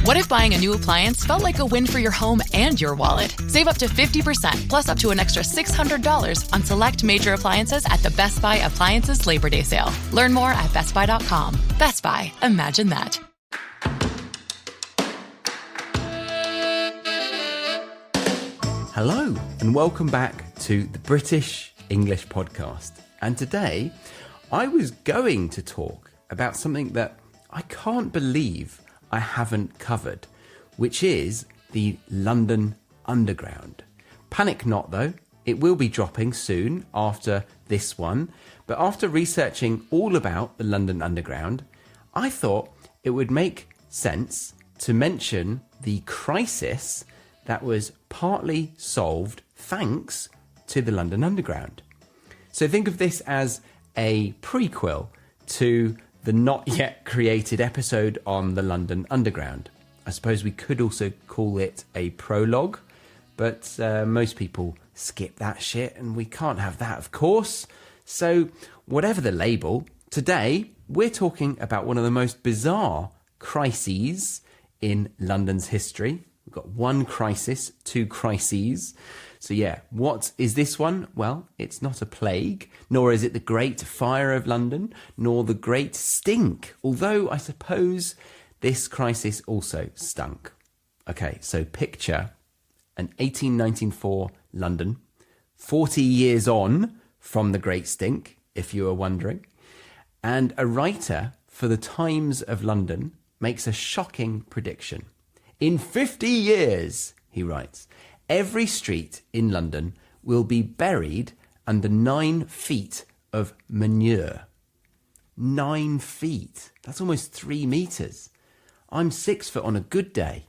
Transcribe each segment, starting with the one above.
What if buying a new appliance felt like a win for your home and your wallet? Save up to 50%, plus up to an extra $600 on select major appliances at the Best Buy Appliances Labor Day sale. Learn more at bestbuy.com. Best Buy. Imagine that. Hello, and welcome back to the British English podcast. And today, I was going to talk about something that I can't believe I haven't covered, which is the London Underground. Panic not though, it will be dropping soon after this one, but after researching all about the London Underground, I thought it would make sense to mention the crisis that was partly solved thanks to the London Underground. So think of this as a prequel to the not yet created episode on the London Underground. I suppose we could also call it a prologue, but most people skip that shit and we can't have that, of course. So whatever the label, today we're talking about one of the most bizarre crises in London's history. We've got one crisis, two crises. So yeah, what is this one? Well, it's not a plague, nor is it the Great Fire of London, nor the Great Stink, although I suppose this crisis also stunk. Okay, so picture an 1894 London, 40 years on from the Great Stink, if you were wondering, and a writer for the Times of London makes a shocking prediction. In 50 years, he writes, every street in London will be buried under 9 feet of manure. 9 feet. That's almost 3 meters. I'm 6 foot on a good day.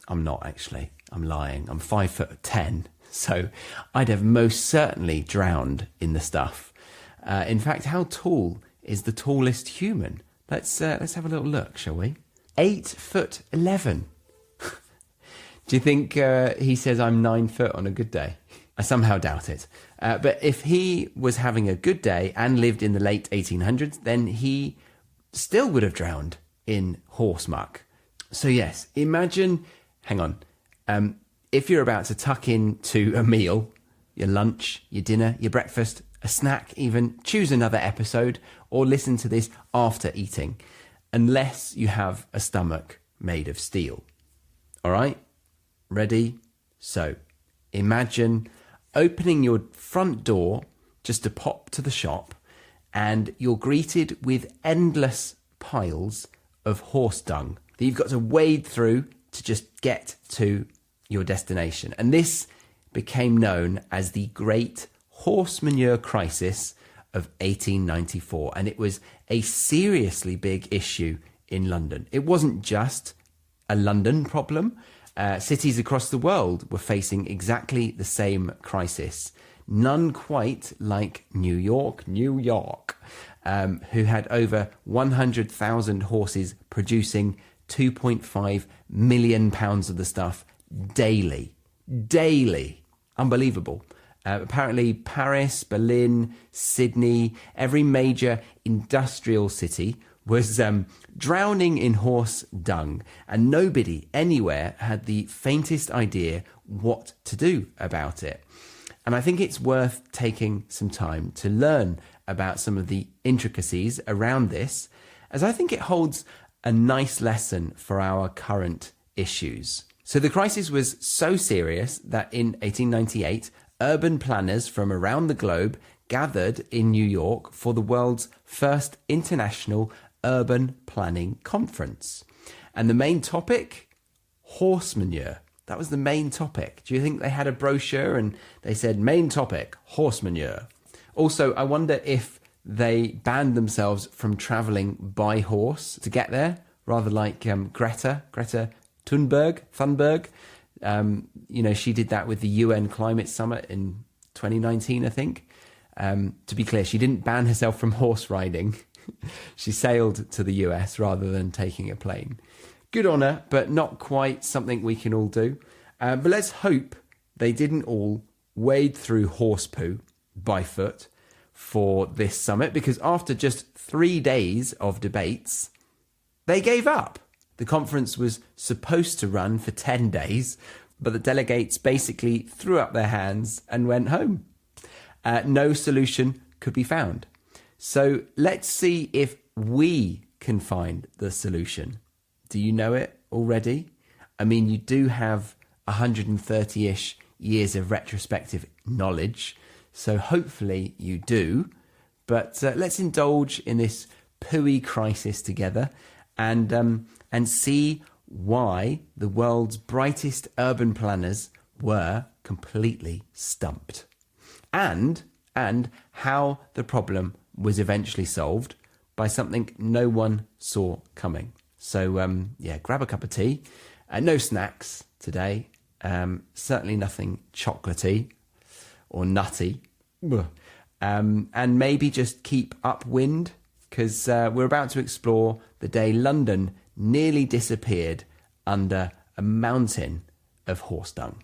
I'm not actually. I'm lying. I'm 5'10". So I'd have most certainly drowned in the stuff. In fact, how tall is the tallest human? Let's have a little look, shall we? 8'11". Do you think he says I'm 9 foot on a good day? I somehow doubt it. But if he was having a good day and lived in the late 1800s, then he still would have drowned in horse muck. So yes, imagine, hang on, if you're about to tuck into a meal, your lunch, your dinner, your breakfast, a snack even, choose another episode or listen to this after eating, unless you have a stomach made of steel. All right? Ready? So, imagine opening your front door just to pop to the shop and you're greeted with endless piles of horse dung that you've got to wade through to just get to your destination. And this became known as the Great Horse Manure Crisis of 1894. And it was a seriously big issue in London. It wasn't just a London problem. Cities across the world were facing exactly the same crisis. None quite like New York, who had over 100,000 horses producing 2.5 million pounds of the stuff daily. Unbelievable. Apparently Paris, Berlin, Sydney, every major industrial city was drowning in horse dung, and nobody anywhere had the faintest idea what to do about it. And I think it's worth taking some time to learn about some of the intricacies around this, as I think it holds a nice lesson for our current issues. So the crisis was so serious that in 1898, urban planners from around the globe gathered in New York for the world's first international urban planning conference. And the main topic? Horse manure. That was the main topic. Do you think they had a brochure and they said, main topic, horse manure? Also, I wonder if they banned themselves from travelling by horse to get there, rather like Greta Thunberg. She did that with the UN Climate Summit in 2019, I think. To be clear, she didn't ban herself from horse riding. She sailed to the US rather than taking a plane. Good on her, but not quite something we can all do. But let's hope they didn't all wade through horse poo by foot for this summit, because after just 3 days of debates, they gave up. The conference was supposed to run for 10 days, but the delegates basically threw up their hands and went home. No solution could be found. So let's see if we can find the solution. Do you know it already? I mean, you do have 130-ish years of retrospective knowledge, so hopefully you do. But let's indulge in this pooey crisis together and see why the world's brightest urban planners were completely stumped. And how the problem was eventually solved by something no one saw coming. So, grab a cup of tea. No snacks today. Certainly nothing chocolatey or nutty. And maybe just keep upwind, because we're about to explore the day London nearly disappeared under a mountain of horse dung.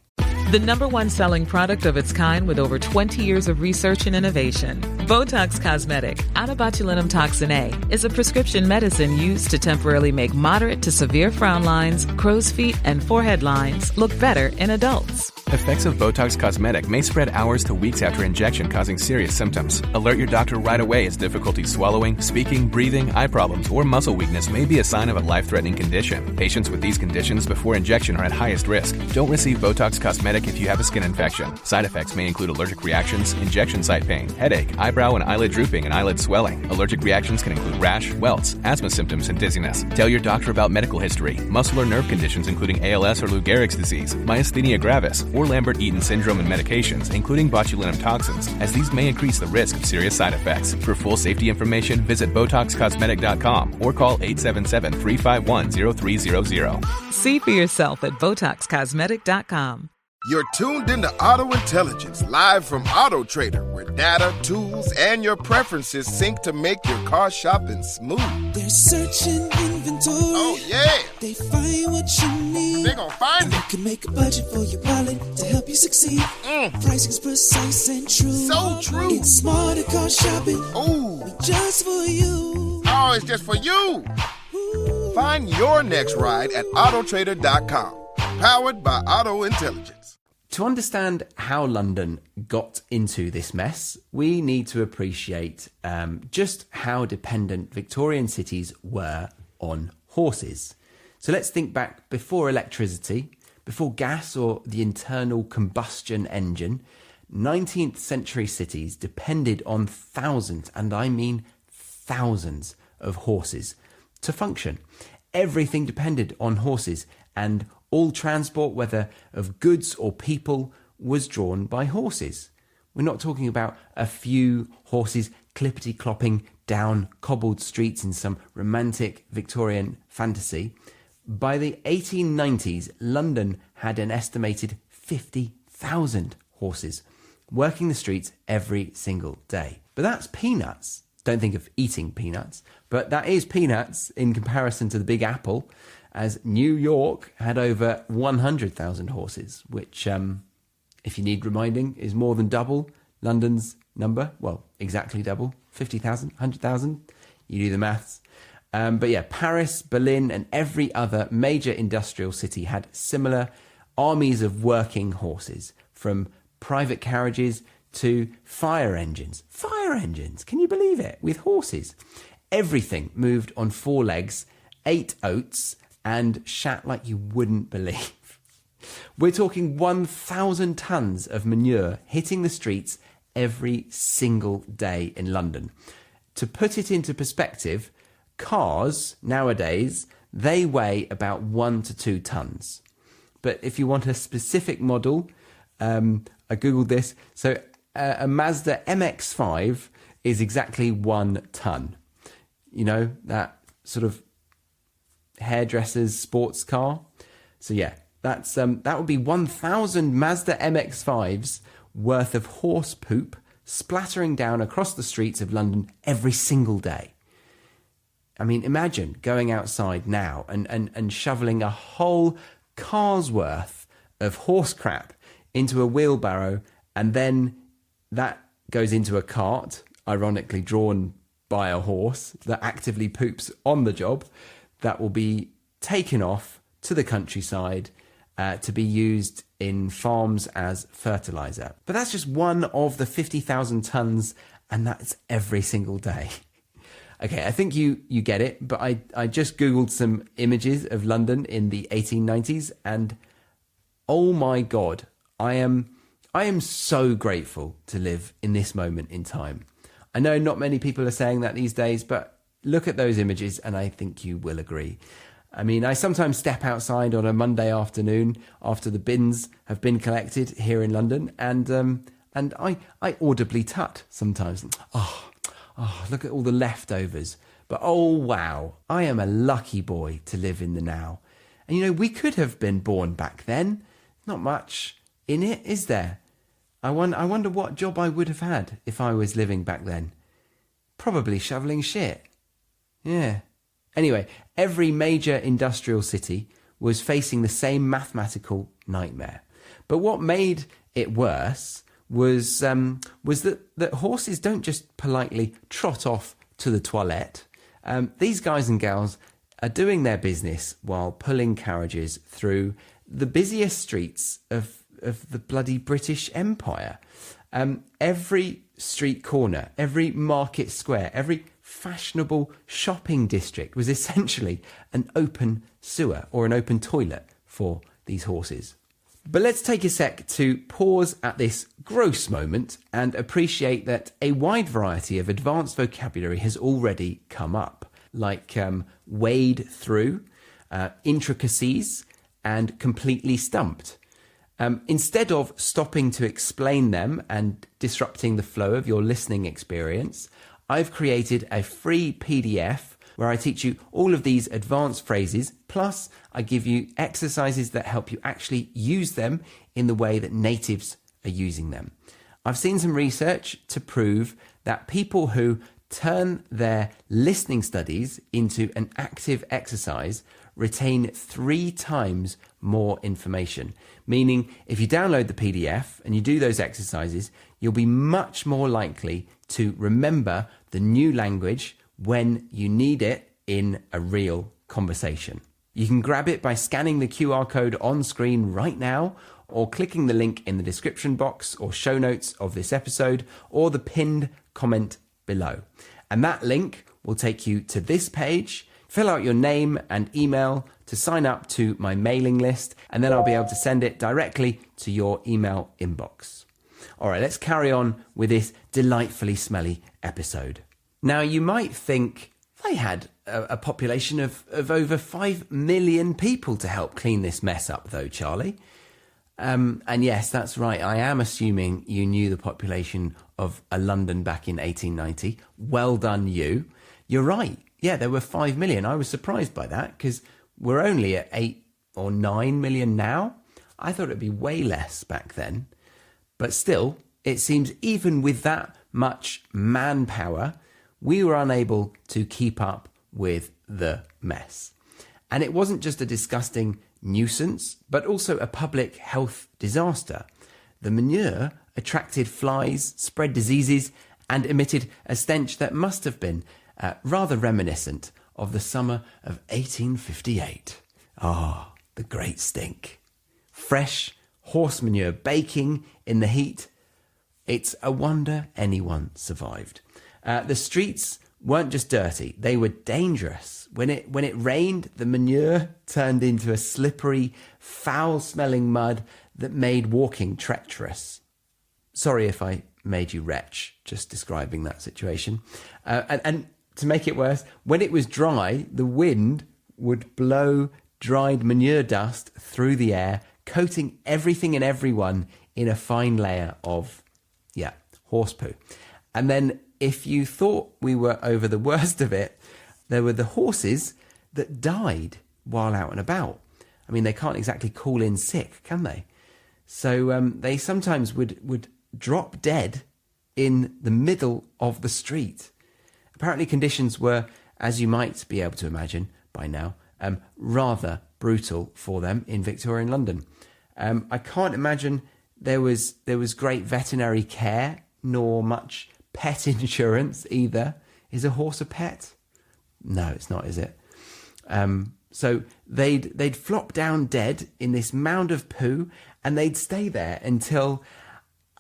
The number one selling product of its kind with over 20 years of research and innovation. Botox Cosmetic, out of botulinum toxin A, is a prescription medicine used to temporarily make moderate to severe frown lines, crow's feet, and forehead lines look better in adults. Effects of Botox Cosmetic may spread hours to weeks after injection, causing serious symptoms. Alert your doctor right away as difficulty swallowing, speaking, breathing, eye problems, or muscle weakness may be a sign of a life-threatening condition. Patients with these conditions before injection are at highest risk. Don't receive Botox Cosmetic if you have a skin infection. Side effects may include allergic reactions, injection site pain, headache, eyebrow and eyelid drooping, and eyelid swelling. Allergic reactions can include rash, welts, asthma symptoms, and dizziness. Tell your doctor about medical history, muscle or nerve conditions including ALS or Lou Gehrig's disease, myasthenia gravis, or Lambert-Eaton syndrome, and medications, including botulinum toxins, as these may increase the risk of serious side effects. For full safety information, visit BotoxCosmetic.com or call 877-351-0300. See for yourself at BotoxCosmetic.com. You're tuned into Auto Intelligence, live from Auto Trader, where data, tools, and your preferences sync to make your car shopping smooth. They're searching inventory. Oh, yeah. They find what you need. They're gonna find They it. can make a budget for your wallet to help you succeed. Pricing's precise and true. So true. It's smarter car shopping. Ooh. Just for you. Oh, it's just for you. Ooh. Find your next ride at Autotrader.com. Powered by Auto Intelligence. To understand how London got into this mess, we need to appreciate just how dependent Victorian cities were on horses. So let's think back before electricity, before gas or the internal combustion engine. 19th century cities depended on thousands, and I mean thousands, of horses to function. Everything depended on horses, and all transport, whether of goods or people, was drawn by horses. We're not talking about a few horses clippity-clopping down cobbled streets in some romantic Victorian fantasy. By the 1890s, London had an estimated 50,000 horses working the streets every single day. But that's peanuts. Don't think of eating peanuts, but that is peanuts in comparison to the Big Apple, as New York had over 100,000 horses, which, if you need reminding, is more than double London's number. Well, exactly double, 50,000, 100,000. You do the maths. But yeah, Paris, Berlin, and every other major industrial city had similar armies of working horses, from private carriages to fire engines. Fire engines, can you believe it? With horses. Everything moved on four legs, ate oats, and shat like you wouldn't believe. We're talking 1,000 tons of manure hitting the streets every single day in London. To put it into perspective, cars nowadays, they weigh about 1 to 2 tons. But if you want a specific model, I googled this. So a Mazda MX-5 is exactly 1 ton. You know, that sort of hairdresser's sports car. So yeah, that's that would be 1,000 Mazda MX-5s worth of horse poop splattering down across the streets of London every single day. I mean, imagine going outside now and shoveling a whole car's worth of horse crap into a wheelbarrow, and then that goes into a cart, ironically drawn by a horse that actively poops on the job. That will be taken off to the countryside to be used in farms as fertilizer. But that's just one of the 50,000 tons, and that's every single day. Okay, I think you get it, but I just Googled some images of London in the 1890s, and oh my God, I am so grateful to live in this moment in time. I know not many people are saying that these days, but look at those images and I think you will agree. I mean, I sometimes step outside on a Monday afternoon after the bins have been collected here in London, and I audibly tut sometimes. Oh, look at all the leftovers. But oh, wow, I am a lucky boy to live in the now. And, you know, we could have been born back then. Not much in it, is there? I wonder what job I would have had if I was living back then. Probably shoveling shit. Yeah. Anyway, every major industrial city was facing the same mathematical nightmare. But what made it worse was that horses don't just politely trot off to the toilette. These guys and gals are doing their business while pulling carriages through the busiest streets of the bloody British Empire. Every street corner, every market square, every fashionable shopping district was essentially an open sewer or an open toilet for these horses. But let's take a sec to pause at this gross moment and appreciate that a wide variety of advanced vocabulary has already come up, like wade through, intricacies, and completely stumped. Instead of stopping to explain them and disrupting the flow of your listening experience, I've created a free PDF where I teach you all of these advanced phrases, plus I give you exercises that help you actually use them in the way that natives are using them. I've seen some research to prove that people who turn their listening studies into an active exercise retain 3 times more information. Meaning, if you download the PDF and you do those exercises, you'll be much more likely to remember the new language when you need it in a real conversation. You can grab it by scanning the QR code on screen right now, or clicking the link in the description box or show notes of this episode, or the pinned comment below. And that link will take you to this page. Fill out your name and email to sign up to my mailing list, and then I'll be able to send it directly to your email inbox. All right, let's carry on with this delightfully smelly episode. Now, you might think they had a population of over 5 million people to help clean this mess up, though, Charlie. And yes, that's right. I am assuming you knew the population of London back in 1890. Well done, you. You're right. Yeah, there were 5 million. I was surprised by that because we're only at 8 or 9 million now. I thought it'd be way less back then. But still, it seems even with that much manpower, we were unable to keep up with the mess. And it wasn't just a disgusting nuisance, but also a public health disaster. The manure attracted flies, spread diseases, and emitted a stench that must have been rather reminiscent of the summer of 1858. Ah, the great stink. Fresh horse manure baking in the heat. It's a wonder anyone survived. The streets weren't just dirty, they were dangerous. When it rained, the manure turned into a slippery, foul-smelling mud that made walking treacherous. Sorry if I made you retch, just describing that situation. And to make it worse, when it was dry, the wind would blow dried manure dust through the air, coating everything and everyone in a fine layer of, horse poo. And then if you thought we were over the worst of it, there were the horses that died while out and about. I mean, they can't exactly call in sick, can they? So they sometimes would drop dead in the middle of the street. Apparently conditions were, as you might be able to imagine by now, rather brutal for them in Victorian London. I can't imagine there was great veterinary care, nor much pet insurance either. Is a horse a pet? No, it's not, is it? So they'd flop down dead in this mound of poo, and they'd stay there until,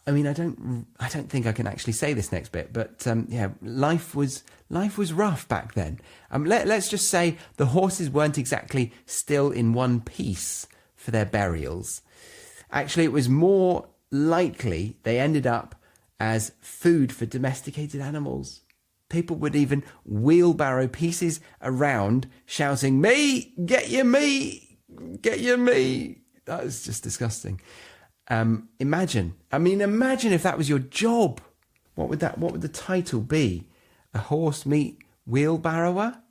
I mean, I don't think I can actually say this next bit, but life was rough back then. Let's just say the horses weren't exactly still in one piece for their burials. Actually, it was more likely they ended up as food for domesticated animals. People would even wheelbarrow pieces around shouting, "Me! Get your meat! Get your meat!" That was just disgusting. Imagine if that was your job. What would the title be? A horse meat wheelbarrower?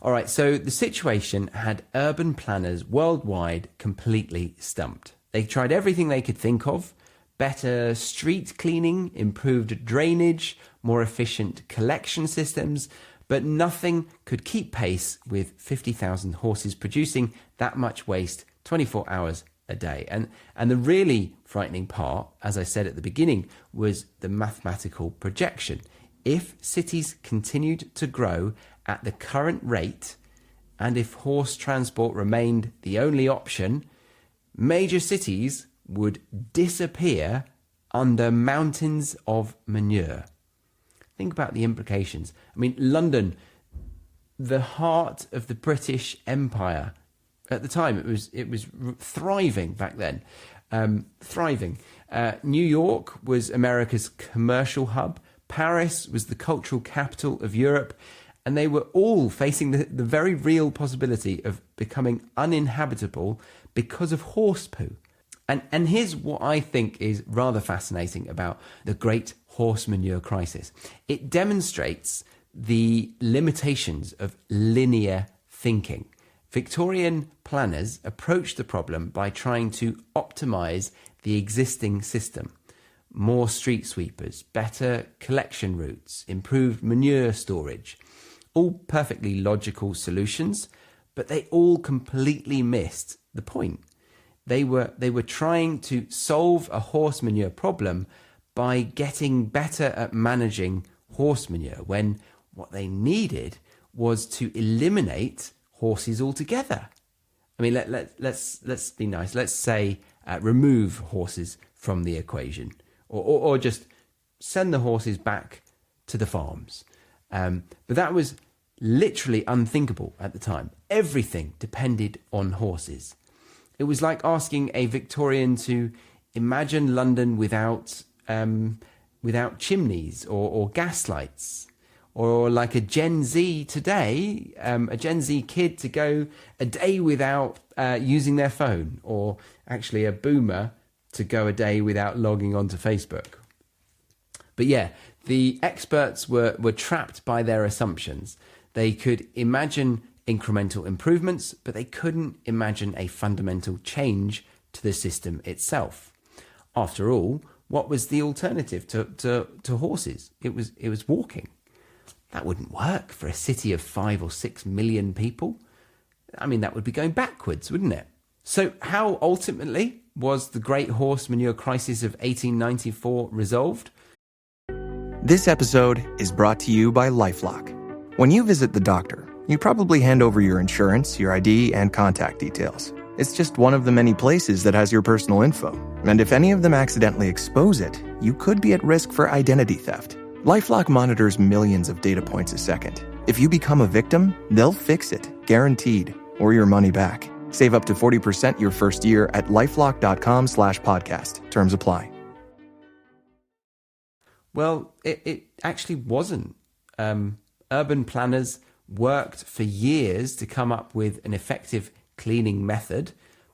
All right, so the situation had urban planners worldwide completely stumped. They tried everything they could think of: better street cleaning, improved drainage, more efficient collection systems, but nothing could keep pace with 50,000 horses producing that much waste 24 hours a day. And the really frightening part, as I said at the beginning, was the mathematical projection. If cities continued to grow at the current rate, and if horse transport remained the only option, major cities would disappear under mountains of manure. Think about the implications. I mean, London, the heart of the British Empire. At the time, it was thriving back then. Thriving. New York was America's commercial hub. Paris was the cultural capital of Europe. And they were all facing the very real possibility of becoming uninhabitable because of horse poo. And here's what I think is rather fascinating about the Great Horse Manure Crisis. It demonstrates the limitations of linear thinking. Victorian planners approached the problem by trying to optimize the existing system. More street sweepers, better collection routes, improved manure storage. All perfectly logical solutions, but they all completely missed the point. They were trying to solve a horse manure problem by getting better at managing horse manure, when what they needed was to eliminate horses altogether. I mean, let's be nice. Let's say remove horses from the equation, or just send the horses back to the farms. But that was literally unthinkable at the time. Everything depended on horses. It was like asking a Victorian to imagine London without chimneys or gas lights, or like a Gen Z today, a Gen Z kid to go a day without using their phone, or actually a boomer to go a day without logging onto Facebook. But yeah, the experts were trapped by their assumptions. They could imagine incremental improvements, but they couldn't imagine a fundamental change to the system itself. After all, what was the alternative to horses? It was walking. That wouldn't work for a city of 5 or 6 million people. I mean, that would be going backwards, wouldn't it? So how ultimately was the Great Horse Manure Crisis of 1894 resolved? This episode is brought to you by LifeLock. When you visit the doctor, you probably hand over your insurance, your ID, and contact details. It's just one of the many places that has your personal info. And if any of them accidentally expose it, you could be at risk for identity theft. LifeLock monitors millions of data points a second. If you become a victim, they'll fix it, guaranteed, or your money back. Save up to 40% your first year at lifelock.com/podcast. Terms apply. Well, it actually wasn't. Urban planners worked for years to come up with an effective cleaning method,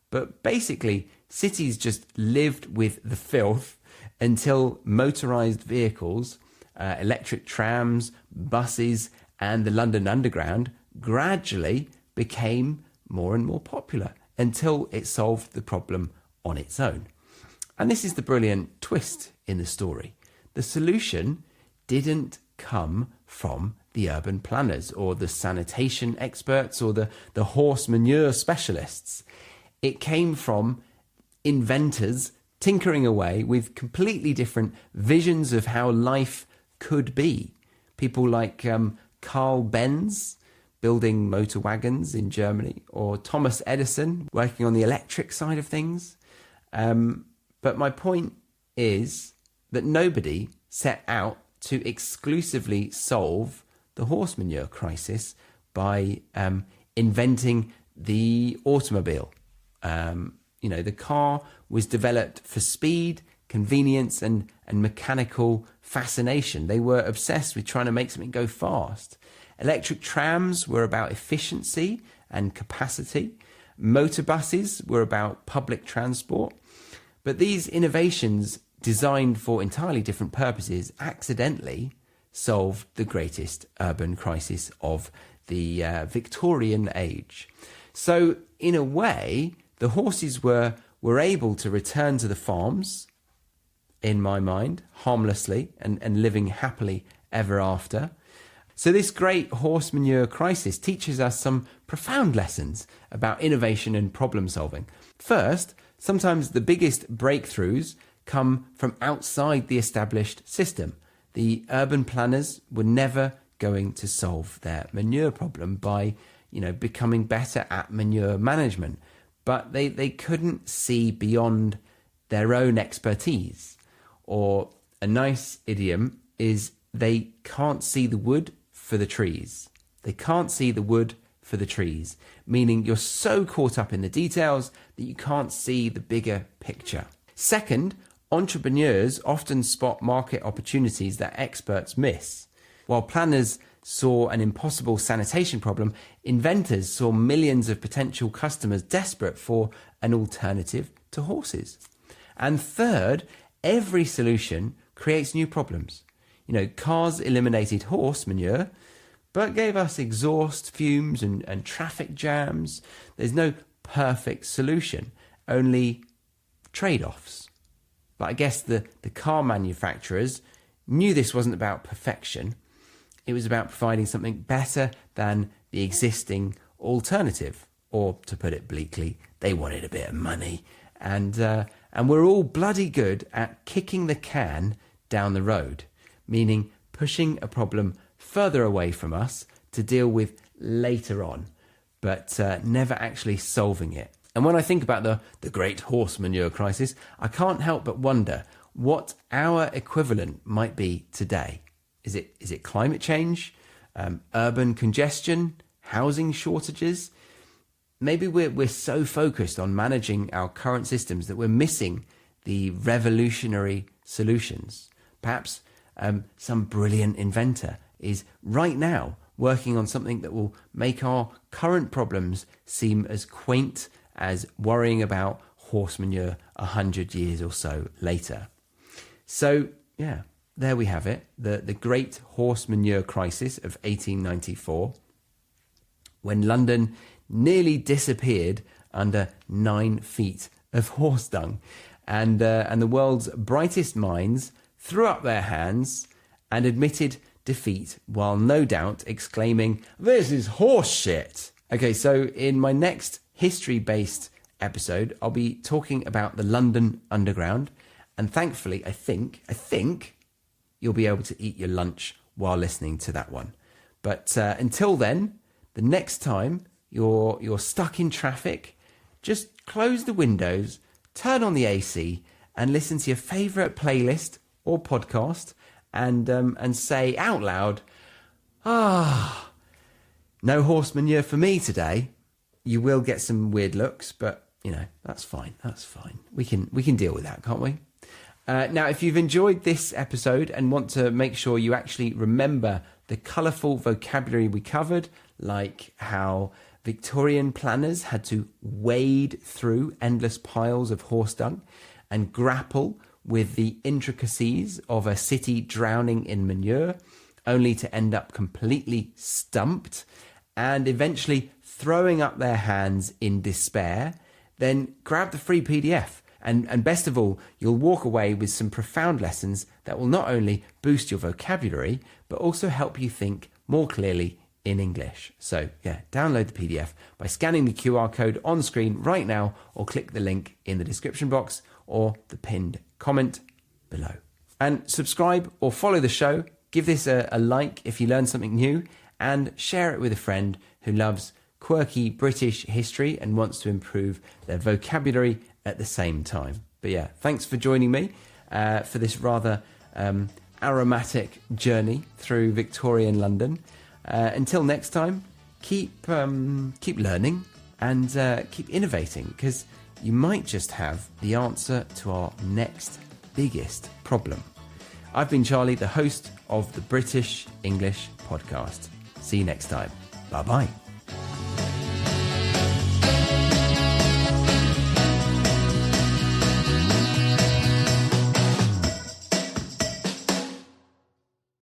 but basically cities just lived with the filth until motorized vehicles, electric trams, buses, and the London Underground gradually became more and more popular until it solved the problem on its own. And this is the brilliant twist in the story. The solution didn't come from the urban planners or the sanitation experts or the horse manure specialists. It came from inventors tinkering away with completely different visions of how life could be. People like Carl Benz, building motor wagons in Germany, or Thomas Edison working on the electric side of things. But my point is that nobody set out to exclusively solve the horse manure crisis by inventing the automobile. The car was developed for speed, convenience, and mechanical fascination. They were obsessed with trying to make something go fast. Electric trams were about efficiency and capacity. Motor buses were about public transport. But these innovations, designed for entirely different purposes, accidentally solved the greatest urban crisis of the Victorian age. So, in a way, the horses were able to return to the farms, in my mind, harmlessly and living happily ever after. So this great horse manure crisis teaches us some profound lessons about innovation and problem solving. First, sometimes the biggest breakthroughs come from outside the established system. The urban planners were never going to solve their manure problem by, becoming better at manure management. But they couldn't see beyond their own expertise. Or a nice idiom is they can't see the wood for the trees. They can't see the wood for the trees, meaning you're so caught up in the details that you can't see the bigger picture. Second, entrepreneurs often spot market opportunities that experts miss. While planners saw an impossible sanitation problem, inventors saw millions of potential customers desperate for an alternative to horses. And third, every solution creates new problems. Cars eliminated horse manure, but gave us exhaust fumes and traffic jams. There's no perfect solution, only trade-offs. But I guess the car manufacturers knew this wasn't about perfection. It was about providing something better than the existing alternative. Or, to put it bleakly, they wanted a bit of money. And we're all bloody good at kicking the can down the road, meaning pushing a problem further away from us to deal with later on, but never actually solving it. And when I think about the Great Horse Manure Crisis, I can't help but wonder what our equivalent might be today. Is it climate change, urban congestion, housing shortages? Maybe we're so focused on managing our current systems that we're missing the revolutionary solutions. Perhaps some brilliant inventor is right now working on something that will make our current problems seem as quaint as worrying about horse manure 100 years or so later. So, yeah, there we have it. The Great Horse Manure Crisis of 1894, when London nearly disappeared under 9 feet of horse dung, and the world's brightest minds threw up their hands and admitted defeat, while no doubt exclaiming, "This is horse shit." Okay, so in my next history-based episode, I'll be talking about the London Underground, and thankfully, I think you'll be able to eat your lunch while listening to that one. But until then, the next time you're stuck in traffic, just close the windows, turn on the AC, and listen to your favourite playlist or podcast, and say out loud, no horse manure for me today. You will get some weird looks, but that's fine. We can deal with that, can't we? Now, if you've enjoyed this episode and want to make sure you actually remember the colourful vocabulary we covered, like how Victorian planners had to wade through endless piles of horse dung and grapple with the intricacies of a city drowning in manure, only to end up completely stumped and eventually throwing up their hands in despair, then grab the free PDF. And best of all, you'll walk away with some profound lessons that will not only boost your vocabulary, but also help you think more clearly in English. So yeah, download the PDF by scanning the QR code on screen right now, or click the link in the description box or the pinned comment below. And subscribe or follow the show. Give this a like if you learned something new, and share it with a friend who loves quirky British history and wants to improve their vocabulary at the same time. But yeah, thanks for joining me for this rather aromatic journey through Victorian London. Until next time, keep learning and keep innovating, because you might just have the answer to our next biggest problem. I've been Charlie, the host of the British English podcast. See you next time. Bye-bye.